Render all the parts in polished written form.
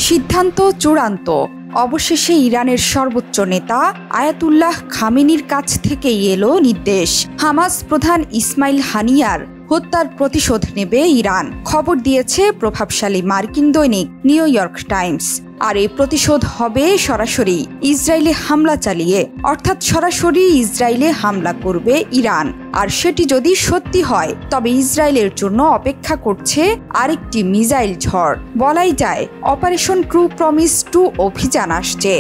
সিদ্ধান্ত চূড়ান্ত। অবশেষে ইরানের সর্বোচ্চ নেতা আয়াতুল্লাহ খামেনির কাছ থেকেই এলো নির্দেশ। হামাস প্রধান ইসমাইল হানিয়ার হত্যার প্রতিশোধ নেবে ইরান, খবর দিয়েছে প্রভাবশালী মার্কিন দৈনিক নিউ ইয়র্ক টাইমস। আর এই প্রতিশোধ হবে সরাসরি ইসরায়েলে হামলা চালিয়ে, অর্থাৎ সরাসরি ইসরায়েলে হামলা করবে ইরান। আর সেটি যদি সত্যি হয় তবে ইসরায়েলের জন্য অপেক্ষা করছে আরেকটি মিসাইল ঝড়। বলাই যায় অপারেশন ট্রু প্রমিস 2 অভিযান আসছে।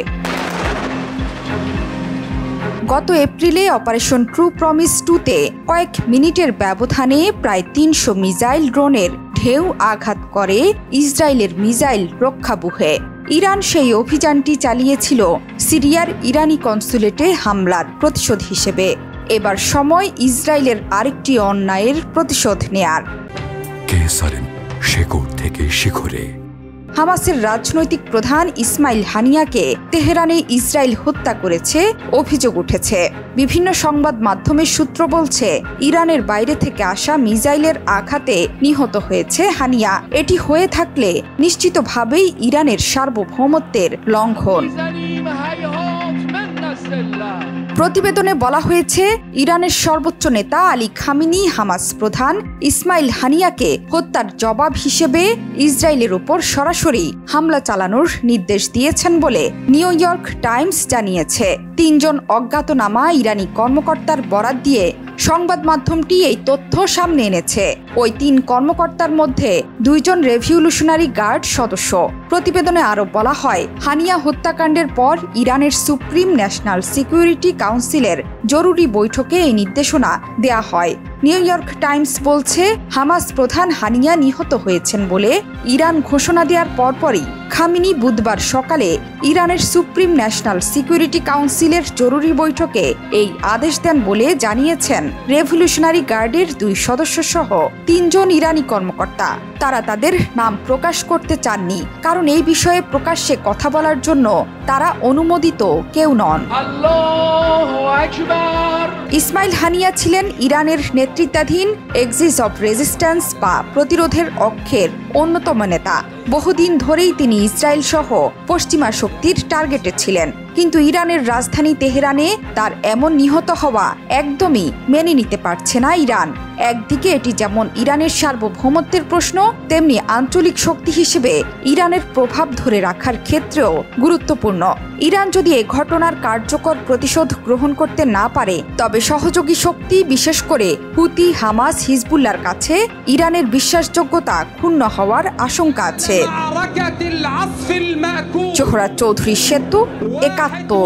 গত এপ্রিলে অপারেশন ট্রু প্রমিস 2-তে কয়েক মিনিটের ব্যবধানে প্রায় 300 মিসাইল ড্রোনের ঢেউ আঘাত করে ইসরায়েলের মিসাইল রক্ষাবুহে। ইরান সেই অভিযানটি চালিয়েছিল সিরিয়ার ইরানি কনসুলেটে হামলার প্রতিশোধ হিসেবে। এবার সময় ইসরায়েলের আরেকটি অন্যায়ের প্রতিশোধ নেয়ার। শেকড় থেকে শিখরে হামাসের রাজনৈতিক প্রধান ইসমাইল হানিয়াকে তেহরানে ইসরায়েল হত্যা করেছে অভিযোগ উঠেছে। বিভিন্ন সংবাদ মাধ্যমের সূত্র বলছে ইরানের বাইরে থেকে আসা মিসাইলের আঘাতে নিহত হয়েছে হানিয়া। এটি হয়ে থাকলে নিশ্চিতভাবেই ইরানের সার্বভৌমত্বের লঙ্ঘন। প্রতিবেদনে বলা হয়েছে ইরানের সর্বোচ্চ নেতা আলী খামেনি হামাস প্রধান ইসমাইল হানিয়াকে হত্যার জবাব হিসেবে ইসরায়েলের উপর সরাসরি হামলা চালানোর নির্দেশ দিয়েছেন বলে নিউ ইয়র্ক টাইমস জানিয়েছে। 3 জন অজ্ঞাতনামা ইরানি কর্মকর্তার বরাত দিয়ে সংবাদ মাধ্যমটি এই তথ্য সামনে এনেছে। ওই 3 কর্মকর্তার মধ্যে 2 জন রেভলিউশনারি গার্ড সদস্য। প্রতিবেদনে আরও বলা হয়, হানিয়া হত্যাকাণ্ডের পর ইরানের সুপ্রিম ন্যাশনাল সিকিউরিটি কাউন্সিলের জরুরি বৈঠকে এই নির্দেশনা দেয়া হয়। নিউ ইয়র্ক টাইমস বলছে, হামাস প্রধান হানিয়া নিহত হয়েছেন বলে ইরান ঘোষণা দেওয়ার পরপরই খামেনি বুধবার সকালে ইরানের সুপ্রিম ন্যাশনাল সিকিউরিটি কাউন্সিলের জরুরি বৈঠকে এই আদেশ দেন বলে জানিয়েছেন রেভলিউশনারি গার্ডের 2 সদস্য সহ 3 জন ইরানি কর্মকর্তা। তারা তাদের নাম প্রকাশ করতে চাননি, কারণ এই বিষয়ে প্রকাশ্যে কথা বলার জন্য তারা অনুমোদিত কেউ নন। ইসমাইল হানিয়া ছিলেন ইরানের নেতৃত্বাধীন এক্সিস অফ রেজিস্ট্যান্স বা প্রতিরোধের অক্ষের অন্যতম নেতা। বহুদিন ধরেই তিনি ইসরায়েল সহ পশ্চিমা শক্তির টার্গেটে ছিলেন, কিন্তু ইরানের রাজধানী তেহরানে তার এমন নিহত হওয়া একদমই মেনে নিতে পারছে না ইরান। একদিকে এটি যেমন ইরানের সার্বভৌমত্বের প্রশ্ন, তেমনি আঞ্চলিক শক্তি হিসেবে ইরানের প্রভাব ধরে রাখার ক্ষেত্রেও গুরুত্বপূর্ণ। ইরান যদি এ ঘটনার কার্যকর প্রতিশোধ গ্রহণ করতে না পারে তবে সহযোগী শক্তি, বিশেষ করে হুতি, হামাস, হিজবুল্লাহর কাছে ইরানের বিশ্বাসযোগ্যতা ক্ষুণ্ণ হওয়ার আশঙ্কা আছে। জোহরা চৌধুরী সেতু, 71।